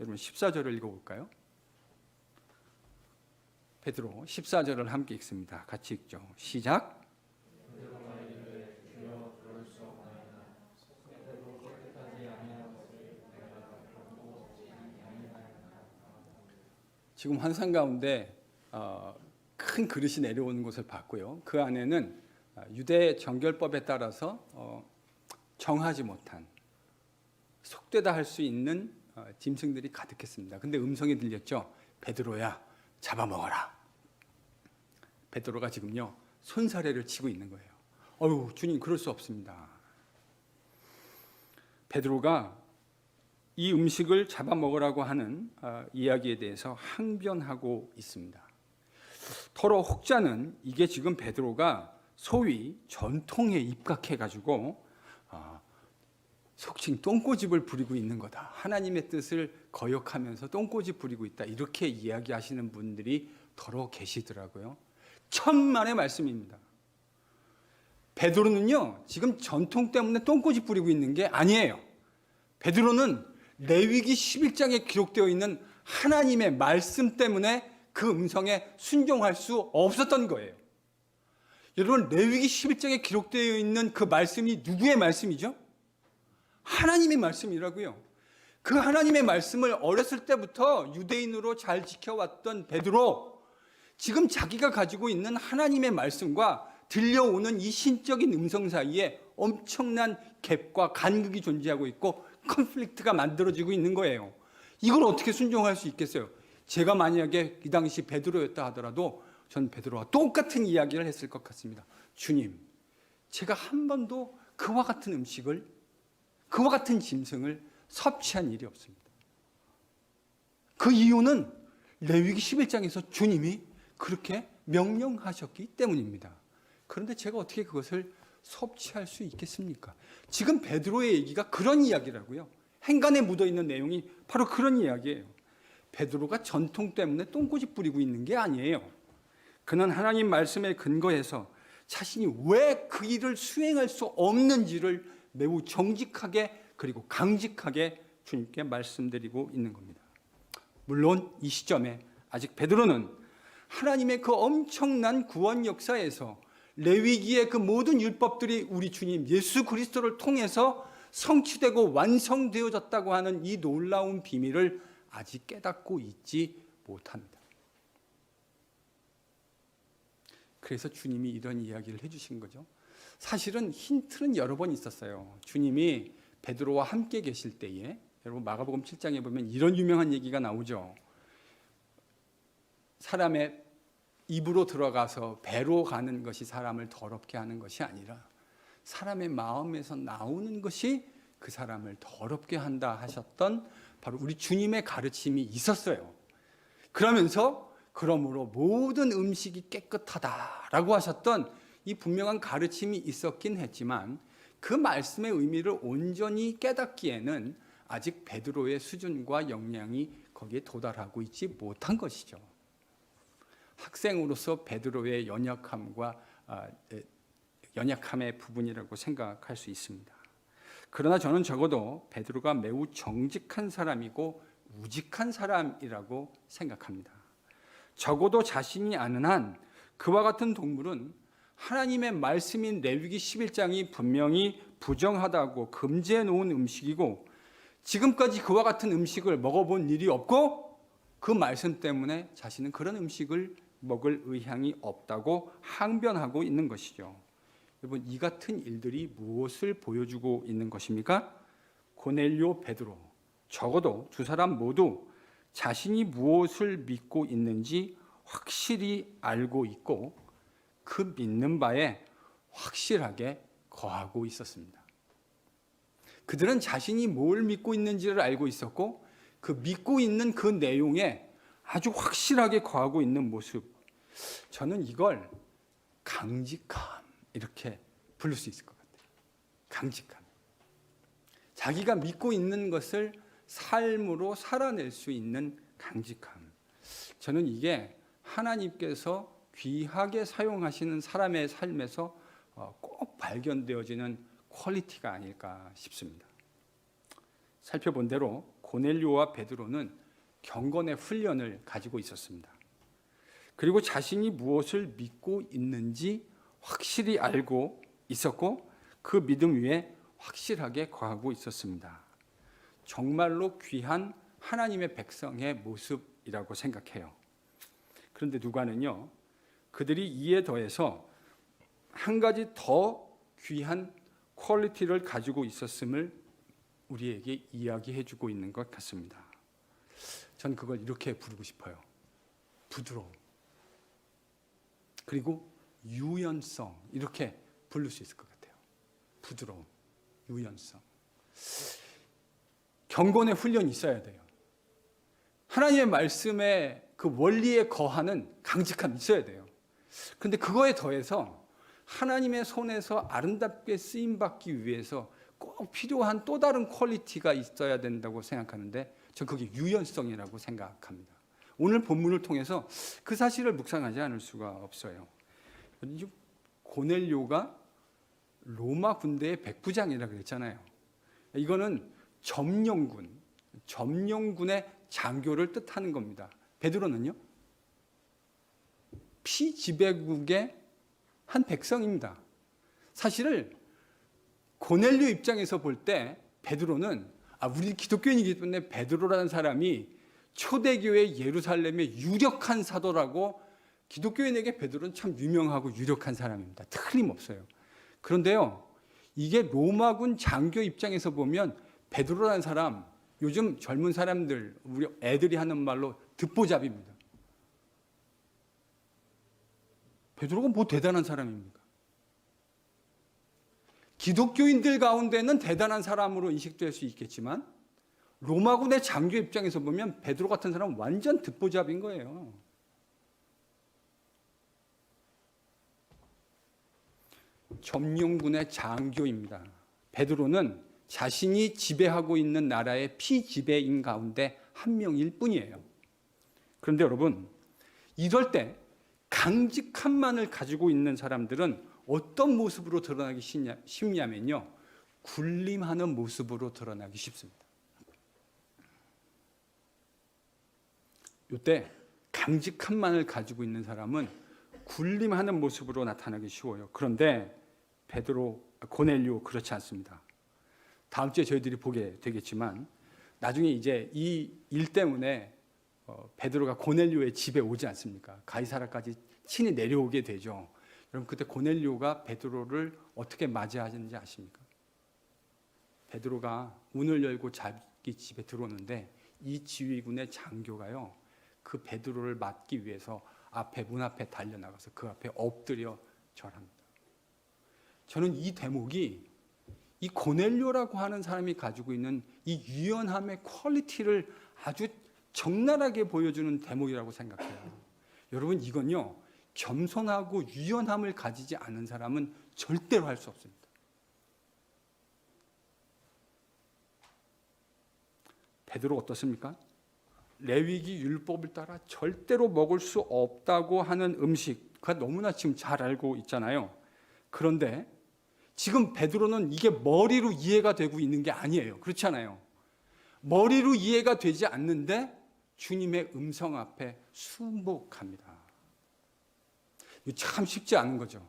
여러분 14절을 읽어볼까요? 베드로 14절을 함께 읽습니다. 같이 읽죠. 시작. 지금 환상 가운데 큰 그릇이 내려오는 것을 봤고요. 그 안에는 유대 정결법에 따라서 정하지 못한, 속되다 할 수 있는 짐승들이 가득했습니다. 근데 음성이 들렸죠. 베드로야, 잡아먹어라. 베드로가 지금요, 손사래를 치고 있는 거예요. 어휴, 주님, 그럴 수 없습니다. 베드로가 이 음식을 잡아먹으라고 하는 이야기에 대해서 항변하고 있습니다. 더러 혹자는 이게 지금 베드로가 소위 전통에 입각해가지고 속칭 똥꼬집을 부리고 있는 거다. 하나님의 뜻을 거역하면서 똥꼬집 부리고 있다. 이렇게 이야기하시는 분들이 더러 계시더라고요. 천만의 말씀입니다. 베드로는요, 지금 전통 때문에 똥꼬집 부리고 있는 게 아니에요. 베드로는 레위기 11장에 기록되어 있는 하나님의 말씀 때문에 그 음성에 순종할 수 없었던 거예요. 여러분, 레위기 11장에 기록되어 있는 그 말씀이 누구의 말씀이죠? 하나님의 말씀이라고요. 그 하나님의 말씀을 어렸을 때부터 유대인으로 잘 지켜왔던 베드로, 지금 자기가 가지고 있는 하나님의 말씀과 들려오는 이 신적인 음성 사이에 엄청난 갭과 간극이 존재하고 있고 컨플릭트가 만들어지고 있는 거예요. 이걸 어떻게 순종할 수 있겠어요? 제가 만약에 이 당시 베드로였다 하더라도 전 베드로와 똑같은 이야기를 했을 것 같습니다. 주님, 제가 한 번도 그와 같은 음식을, 그와 같은 짐승을 섭취한 일이 없습니다. 그 이유는 레위기 11장에서 주님이 그렇게 명령하셨기 때문입니다. 그런데 제가 어떻게 그것을 섭취할 수 있겠습니까? 지금 베드로의 얘기가 그런 이야기라고요. 행간에 묻어있는 내용이 바로 그런 이야기예요. 베드로가 전통 때문에 똥꼬집 부리고 있는 게 아니에요. 그는 하나님 말씀에 근거해서 자신이 왜 그 일을 수행할 수 없는지를 매우 정직하게 그리고 강직하게 주님께 말씀드리고 있는 겁니다. 물론 이 시점에 아직 베드로는 하나님의 그 엄청난 구원 역사에서 레위기의 그 모든 율법들이 우리 주님 예수 그리스도를 통해서 성취되고 완성되어졌다고 하는 이 놀라운 비밀을 아직 깨닫고 있지 못합니다. 그래서 주님이 이런 이야기를 해주신 거죠. 사실은 힌트는 여러 번 있었어요. 주님이 베드로와 함께 계실 때에, 여러분 마가복음 7장에 보면 이런 유명한 얘기가 나오죠. 사람의 입으로 들어가서 배로 가는 것이 사람을 더럽게 하는 것이 아니라 사람의 마음에서 나오는 것이 그 사람을 더럽게 한다 하셨던 바로 우리 주님의 가르침이 있었어요. 그러면서 그러므로 모든 음식이 깨끗하다라고 하셨던 이 분명한 가르침이 있었긴 했지만 그 말씀의 의미를 온전히 깨닫기에는 아직 베드로의 수준과 역량이 거기에 도달하고 있지 못한 것이죠. 학생으로서 베드로의 연약함의 부분이라고 생각할 수 있습니다. 그러나 저는 적어도 베드로가 매우 정직한 사람이고 우직한 사람이라고 생각합니다. 적어도 자신이 아는 한 그와 같은 동물은 하나님의 말씀인 레위기 11장이 분명히 부정하다고 금지해 놓은 음식이고 지금까지 그와 같은 음식을 먹어본 일이 없고 그 말씀 때문에 자신은 그런 음식을 먹을 의향이 없다고 항변하고 있는 것이죠. 여러분, 이 같은 일들이 무엇을 보여주고 있는 것입니까? 고넬료, 베드로, 적어도 두 사람 모두 자신이 무엇을 믿고 있는지 확실히 알고 있고 그 믿는 바에 확실하게 거하고 있었습니다. 그들은 자신이 뭘 믿고 있는지를 알고 있었고 그 믿고 있는 그 내용에 아주 확실하게 거하고 있는 모습, 저는 이걸 강직함 이렇게 부를 수 있을 것 같아요. 강직함. 자기가 믿고 있는 것을 삶으로 살아낼 수 있는 강직함. 저는 이게 하나님께서 귀하게 사용하시는 사람의 삶에서 꼭 발견되어지는 퀄리티가 아닐까 싶습니다. 살펴본 대로 고넬료와 베드로는 경건의 훈련을 가지고 있었습니다. 그리고 자신이 무엇을 믿고 있는지 확실히 알고 있었고 그 믿음 위에 확실하게 거하고 있었습니다. 정말로 귀한 하나님의 백성의 모습이라고 생각해요. 그런데 누가는요, 그들이 이에 더해서 한 가지 더 귀한 퀄리티를 가지고 있었음을 우리에게 이야기해주고 있는 것 같습니다. 전 그걸 이렇게 부르고 싶어요. 부드러움. 그리고 유연성. 이렇게 부를 수 있을 것 같아요. 부드러움, 유연성. 경건의 훈련이 있어야 돼요. 하나님의 말씀의 그 원리에 거하는 강직함이 있어야 돼요. 그런데 그거에 더해서 하나님의 손에서 아름답게 쓰임받기 위해서 꼭 필요한 또 다른 퀄리티가 있어야 된다고 생각하는데 전 그게 유연성이라고 생각합니다. 오늘 본문을 통해서 그 사실을 묵상하지 않을 수가 없어요. 고넬료가 로마 군대의 백부장이라고 그랬잖아요. 이거는 점령군의 장교를 뜻하는 겁니다. 베드로는요? 피지배국의 한 백성입니다. 사실은 고넬료 입장에서 볼 때 베드로는 우리 기독교인이기 때문에 베드로라는 사람이 초대교회 예루살렘의 유력한 사도라고 기독교인에게 베드로는 참 유명하고 유력한 사람입니다. 틀림없어요. 그런데요, 이게 로마군 장교 입장에서 보면 베드로라는 사람, 요즘 젊은 사람들, 우리 애들이 하는 말로 듣보잡입니다. 베드로가 뭐 대단한 사람입니까? 기독교인들 가운데는 대단한 사람으로 인식될 수 있겠지만 로마군의 장교 입장에서 보면 베드로 같은 사람은 완전 듣보잡인 거예요. 점령군의 장교입니다. 베드로는 자신이 지배하고 있는 나라의 피지배인 가운데 한 명일 뿐이에요. 그런데 여러분, 이럴 때 강직함만을 가지고 있는 사람들은 어떤 모습으로 드러나기 쉽냐면요, 군림하는 모습으로 드러나기 쉽습니다. 이때 강직함만을 가지고 있는 사람은 군림하는 모습으로 나타나기 쉬워요. 그런데 고넬료 그렇지 않습니다. 다음 주에 저희들이 보게 되겠지만 나중에 이제 이 일 때문에 베드로가 고넬료의 집에 오지 않습니까? 가이사라까지 친히 내려오게 되죠. 여러분, 그때 고넬료가 베드로를 어떻게 맞이하는지 아십니까? 베드로가 문을 열고 자기 집에 들어오는데 이 지휘군의 장교가요, 그 베드로를 맞기 위해서 문 앞에 달려나가서 그 앞에 엎드려 절합니다. 저는 이 대목이 이 고넬료라고 하는 사람이 가지고 있는 이 유연함의 퀄리티를 아주 적나라하게 보여주는 대목이라고 생각해요. 여러분, 이건요, 겸손하고 유연함을 가지지 않은 사람은 절대로 할 수 없습니다. 베드로 어떻습니까? 레위기 율법을 따라 절대로 먹을 수 없다고 하는 음식과 너무나 지금 잘 알고 있잖아요. 그런데 지금 베드로는 이게 머리로 이해가 되고 있는 게 아니에요. 그렇지 않아요? 머리로 이해가 되지 않는데 주님의 음성 앞에 순복합니다. 이거 참 쉽지 않은 거죠.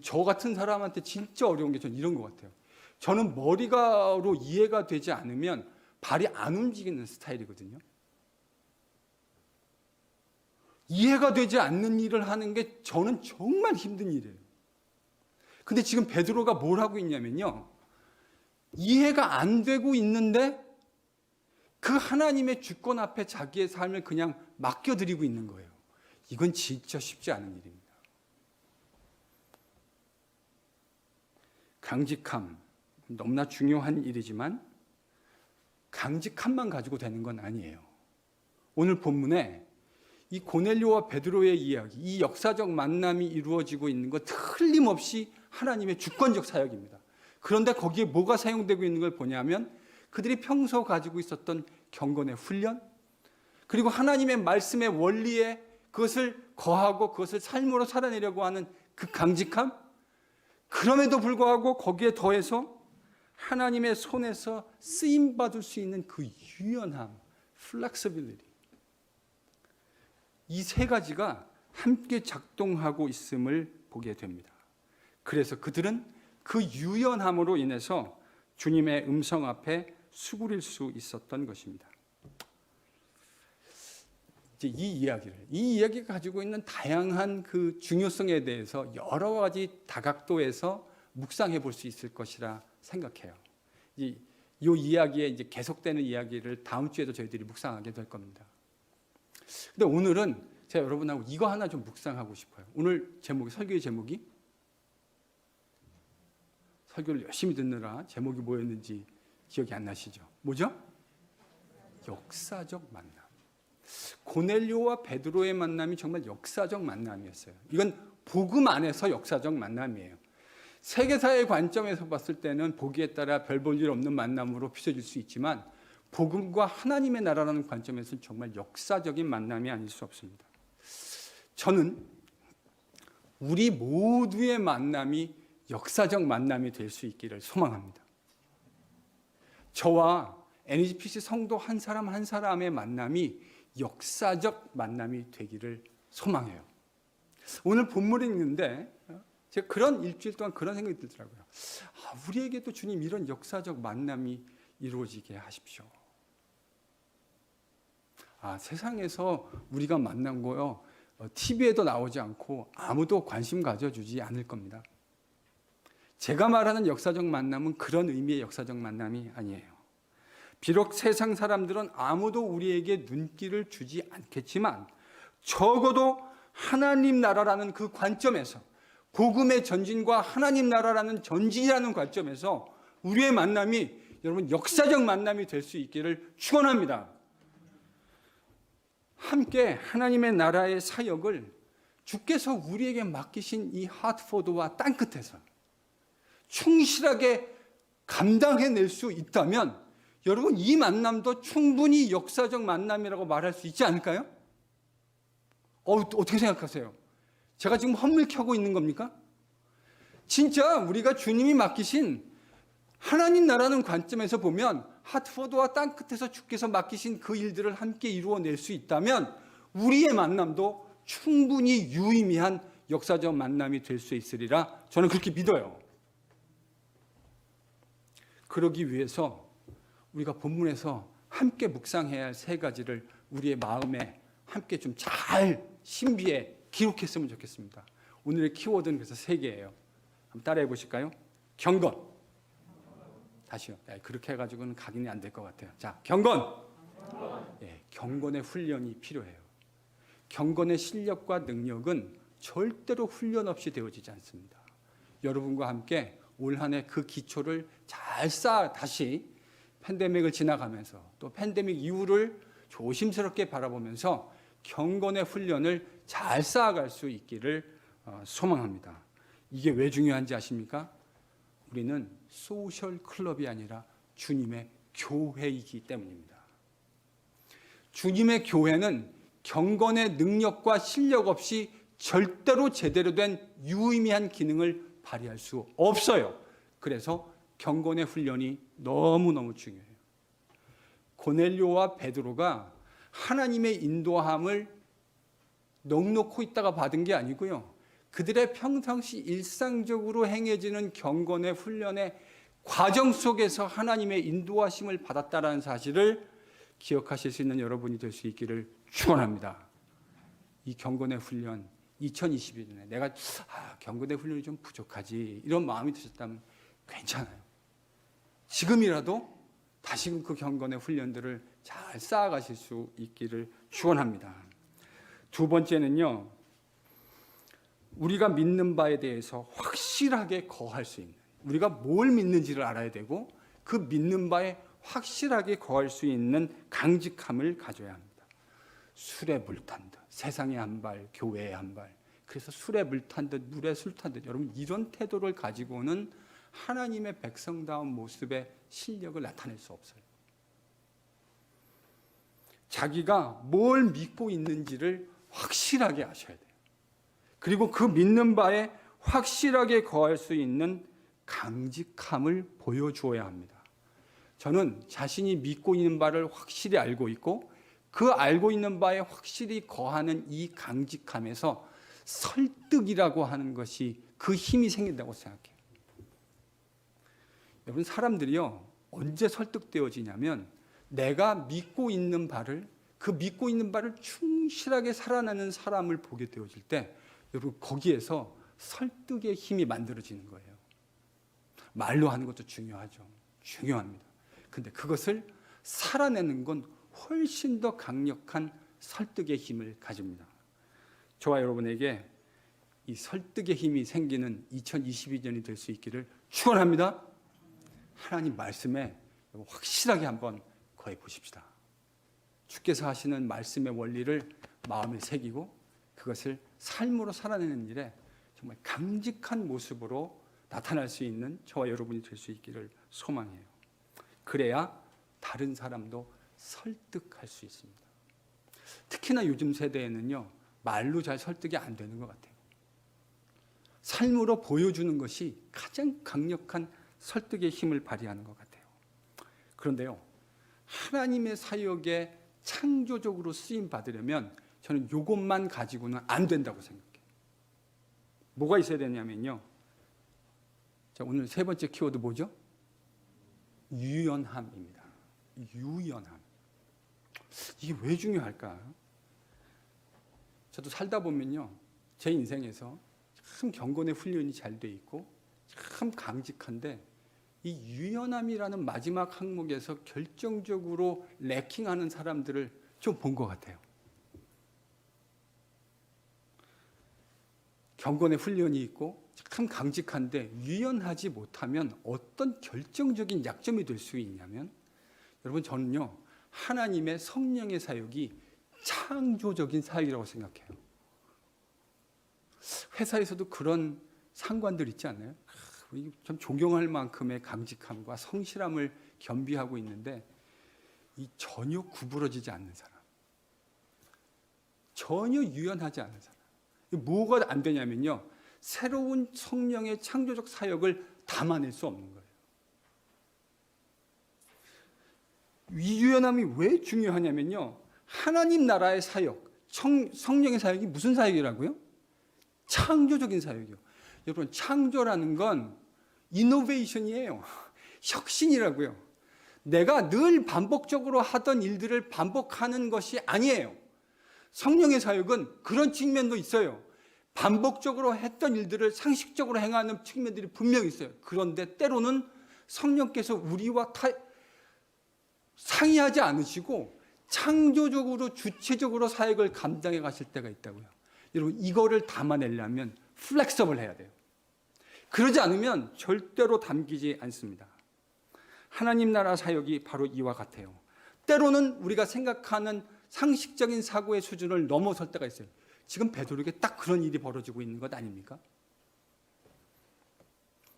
저 같은 사람한테 진짜 어려운 게 저는 이런 것 같아요. 저는 머리가로 이해가 되지 않으면 발이 안 움직이는 스타일이거든요. 이해가 되지 않는 일을 하는 게 저는 정말 힘든 일이에요. 근데 지금 베드로가 뭘 하고 있냐면요, 이해가 안 되고 있는데 그 하나님의 주권 앞에 자기의 삶을 그냥 맡겨드리고 있는 거예요. 이건 진짜 쉽지 않은 일입니다. 강직함, 너무나 중요한 일이지만 강직함만 가지고 되는 건 아니에요. 오늘 본문에 이 고넬료와 베드로의 이야기, 이 역사적 만남이 이루어지고 있는 것 틀림없이 하나님의 주권적 사역입니다. 그런데 거기에 뭐가 사용되고 있는 걸 보냐면 그들이 평소 가지고 있었던 경건의 훈련, 그리고 하나님의 말씀의 원리에 그것을 거하고 그것을 삶으로 살아내려고 하는 그 강직함, 그럼에도 불구하고 거기에 더해서 하나님의 손에서 쓰임받을 수 있는 그 유연함, flexibility, 이 세 가지가 함께 작동하고 있음을 보게 됩니다. 그래서 그들은 그 유연함으로 인해서 주님의 음성 앞에 수그릴 수 있었던 것입니다. 이제 이 이야기가 가지고 있는 다양한 그 중요성에 대해서 여러 가지 다각도에서 묵상해 볼 수 있을 것이라 생각해요. 이 이야기에 이제 계속되는 이야기를 다음 주에도 저희들이 묵상하게 될 겁니다. 근데 오늘은 제가 여러분하고 이거 하나 좀 묵상하고 싶어요. 오늘 설교의 제목이, 설교를 열심히 듣느라 제목이 뭐였는지 기억이 안 나시죠? 뭐죠? 역사적 만남. 고넬료와 베드로의 만남이 정말 역사적 만남이었어요. 이건 복음 안에서 역사적 만남이에요. 세계사의 관점에서 봤을 때는 보기에 따라 별 볼 일 없는 만남으로 비춰질 수 있지만 복음과 하나님의 나라라는 관점에서는 정말 역사적인 만남이 아닐 수 없습니다. 저는 우리 모두의 만남이 역사적 만남이 될 수 있기를 소망합니다. 저와 NGPC 성도 한 사람 한 사람의 만남이 역사적 만남이 되기를 소망해요. 오늘 본문에 있는데 제가 그런 일주일 동안 그런 생각이 들더라고요. 우리에게도 주님 이런 역사적 만남이 이루어지게 하십시오. 세상에서 우리가 만난 거요, TV에도 나오지 않고 아무도 관심 가져주지 않을 겁니다. 제가 말하는 역사적 만남은 그런 의미의 역사적 만남이 아니에요. 비록 세상 사람들은 아무도 우리에게 눈길을 주지 않겠지만 적어도 하나님 나라라는 그 관점에서, 복음의 전진과 하나님 나라라는 전진이라는 관점에서 우리의 만남이 여러분 역사적 만남이 될 수 있기를 축원합니다. 함께 하나님의 나라의 사역을 주께서 우리에게 맡기신 이 하트포드와 땅끝에서 충실하게 감당해낼 수 있다면 여러분 이 만남도 충분히 역사적 만남이라고 말할 수 있지 않을까요? 어떻게 생각하세요? 제가 지금 헛물켜고 있는 겁니까? 진짜 우리가 주님이 맡기신 하나님 나라는 관점에서 보면 하트포드와 땅끝에서 주께서 맡기신 그 일들을 함께 이루어낼 수 있다면 우리의 만남도 충분히 유의미한 역사적 만남이 될 수 있으리라 저는 그렇게 믿어요. 그러기 위해서 우리가 본문에서 함께 묵상해야 할 세 가지를 우리의 마음에 함께 좀 잘 신비에 기록했으면 좋겠습니다. 오늘의 키워드는 그래서 세 개예요. 한번 따라해 보실까요? 경건. 다시요. 그렇게 해가지고는 각인이 안 될 것 같아요. 자, 경건. 경건의 훈련이 필요해요. 경건의 실력과 능력은 절대로 훈련 없이 되어지지 않습니다. 여러분과 함께 올 한 해 그 기초를 잘 쌓아 다시 팬데믹을 지나가면서 또 팬데믹 이후를 조심스럽게 바라보면서 경건의 훈련을 잘 쌓아갈 수 있기를 소망합니다. 이게 왜 중요한지 아십니까? 우리는 소셜 클럽이 아니라 주님의 교회이기 때문입니다. 주님의 교회는 경건의 능력과 실력 없이 절대로 제대로 된 유의미한 기능을 발휘할 수 없어요. 그래서 경건의 훈련이 너무너무 중요해요. 고넬료와 베드로가 하나님의 인도함을 넉넉히 있다가 받은 게 아니고요. 그들의 평상시 일상적으로 행해지는 경건의 훈련의 과정 속에서 하나님의 인도하심을 받았다라는 사실을 기억하실 수 있는 여러분이 될 수 있기를 축원합니다. 이 경건의 훈련 2022년에 내가 경건의 훈련이 좀 부족하지 이런 마음이 드셨다면 괜찮아요. 지금이라도 다시금 그 경건의 훈련들을 잘 쌓아가실 수 있기를 축원합니다. 두 번째는요. 우리가 믿는 바에 대해서 확실하게 거할 수 있는, 우리가 뭘 믿는지를 알아야 되고 그 믿는 바에 확실하게 거할 수 있는 강직함을 가져야 합니다. 술에 물탄 듯, 세상에 한 발, 교회에 한 발. 그래서 술에 물탄 듯, 물에 술 탄 듯. 여러분 이런 태도를 가지고는 하나님의 백성다운 모습의 실력을 나타낼 수 없어요. 자기가 뭘 믿고 있는지를 확실하게 아셔야 돼요. 그리고 그 믿는 바에 확실하게 거할 수 있는 강직함을 보여주어야 합니다. 저는 자신이 믿고 있는 바를 확실히 알고 있고 그 알고 있는 바에 확실히 거하는 이 강직함에서 설득이라고 하는 것이 그 힘이 생긴다고 생각해요. 여러분 사람들이요 언제 설득되어지냐면 내가 믿고 있는 바를 그 믿고 있는 바를 충실하게 살아내는 사람을 보게 되어질 때 여러분 거기에서 설득의 힘이 만들어지는 거예요. 말로 하는 것도 중요하죠. 중요합니다. 근데 그것을 살아내는 건 훨씬 더 강력한 설득의 힘을 가집니다. 저와 여러분에게 이 설득의 힘이 생기는 2022년이 될 수 있기를 축원합니다. 하나님 말씀에 확실하게 한번 거해 보십시다. 주께서 하시는 말씀의 원리를 마음에 새기고 그것을 삶으로 살아내는 일에 정말 강직한 모습으로 나타날 수 있는 저와 여러분이 될 수 있기를 소망해요. 그래야 다른 사람도 설득할 수 있습니다. 특히나 요즘 세대에는요 말로 잘 설득이 안 되는 것 같아요. 삶으로 보여주는 것이 가장 강력한 설득의 힘을 발휘하는 것 같아요. 그런데요 하나님의 사역에 창조적으로 쓰임 받으려면 저는 이것만 가지고는 안 된다고 생각해요. 뭐가 있어야 되냐면요. 자, 오늘 세 번째 키워드 뭐죠? 유연함입니다. 유연함. 이게 왜 중요할까? 저도 살다 보면요. 제 인생에서 참 경건의 훈련이 잘 돼 있고 참 강직한데 이 유연함이라는 마지막 항목에서 결정적으로 래킹하는 사람들을 좀 본 것 같아요. 경건의 훈련이 있고 참 강직한데 유연하지 못하면 어떤 결정적인 약점이 될 수 있냐면, 여러분, 저는요, 하나님의 성령의 사역이 창조적인 사역이라고 생각해요. 회사에서도 그런 상관들 있지 않나요? 참 존경할 만큼의 강직함과 성실함을 겸비하고 있는데, 이 전혀 구부러지지 않는 사람, 전혀 유연하지 않은 사람, 뭐가 안 되냐면요, 새로운 성령의 창조적 사역을 담아낼 수 없는 거예요. 이 유연함이 왜 중요하냐면요, 하나님 나라의 사역, 성령의 사역이 무슨 사역이라고요? 창조적인 사역이요. 여러분, 창조라는 건 이노베이션이에요. 혁신이라고요. 내가 늘 반복적으로 하던 일들을 반복하는 것이 아니에요. 성령의 사역은 그런 측면도 있어요. 반복적으로 했던 일들을 상식적으로 행하는 측면들이 분명히 있어요. 그런데 때로는 성령께서 우리와 상의하지 않으시고 창조적으로 주체적으로 사역을 감당해 가실 때가 있다고요. 여러분, 이거를 담아내려면 플렉서블 해야 돼요. 그러지 않으면 절대로 담기지 않습니다. 하나님 나라 사역이 바로 이와 같아요. 때로는 우리가 생각하는 상식적인 사고의 수준을 넘어설 때가 있어요. 지금 베드로에게 딱 그런 일이 벌어지고 있는 것 아닙니까?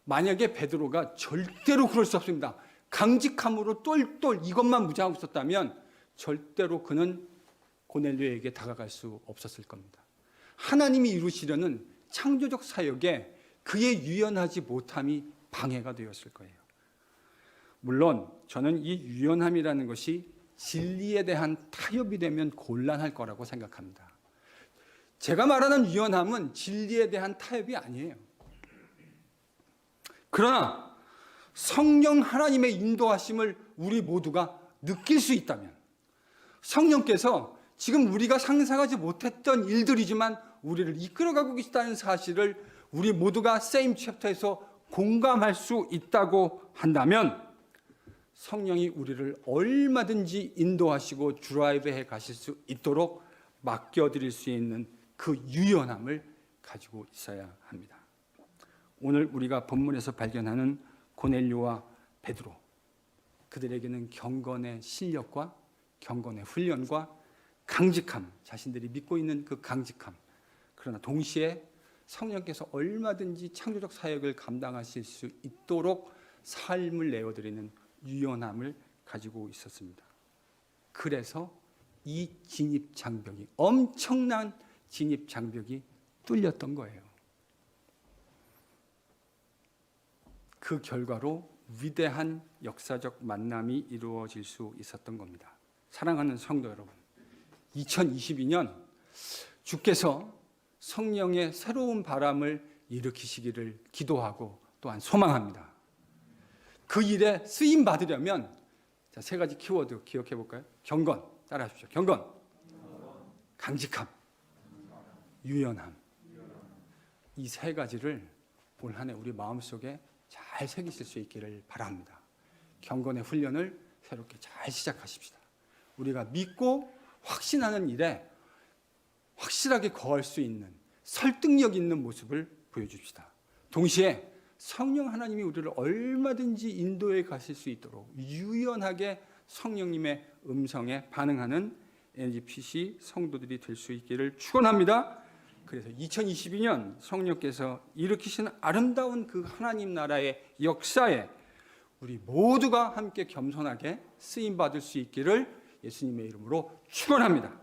만약에 베드로가 절대로 그럴 수 없습니다. 강직함으로 똘똘 이것만 무장하고 있었다면 절대로 그는 고넬료에게 다가갈 수 없었을 겁니다. 하나님이 이루시려는 창조적 사역에 그의 유연하지 못함이 방해가 되었을 거예요. 물론 저는 이 유연함이라는 것이 진리에 대한 타협이 되면 곤란할 거라고 생각합니다. 제가 말하는 유연함은 진리에 대한 타협이 아니에요. 그러나 성령 하나님의 인도하심을 우리 모두가 느낄 수 있다면, 성령께서 지금 우리가 상상하지 못했던 일들이지만 우리를 이끌어가고 계시다는 사실을 우리 모두가 세임 챕터에서 공감할 수 있다고 한다면, 성령이 우리를 얼마든지 인도하시고 드라이브해 가실 수 있도록 맡겨드릴 수 있는 그 유연함을 가지고 있어야 합니다. 오늘 우리가 본문에서 발견하는 고넬료와 베드로, 그들에게는 경건의 실력과 경건의 훈련과 강직함, 자신들이 믿고 있는 그 강직함, 그러나 동시에 성령께서 얼마든지 창조적 사역을 감당하실 수 있도록 삶을 내어드리는 유연함을 가지고 있었습니다. 그래서 이 진입 장벽이, 엄청난 진입 장벽이 뚫렸던 거예요. 그 결과로 위대한 역사적 만남이 이루어질 수 있었던 겁니다. 사랑하는 성도 여러분, 2022년 주께서 성령의 새로운 바람을 일으키시기를 기도하고 또한 소망합니다. 그 일에 쓰임 받으려면 세 가지 키워드 기억해 볼까요? 경건, 따라하십시오. 경건, 강직함, 유연함. 이 세 가지를 올 한 해 우리 마음속에 잘 새기실 수 있기를 바랍니다. 경건의 훈련을 새롭게 잘 시작하십시다. 우리가 믿고 확신하는 일에 확실하게 거할 수 있는 설득력 있는 모습을 보여줍시다. 동시에 성령 하나님이 우리를 얼마든지 인도해 가실 수 있도록 유연하게 성령님의 음성에 반응하는 NGPC 성도들이 될 수 있기를 축원합니다. 그래서 2022년 성령께서 일으키시는 아름다운 그 하나님 나라의 역사에 우리 모두가 함께 겸손하게 쓰임 받을 수 있기를 예수님의 이름으로 축원합니다.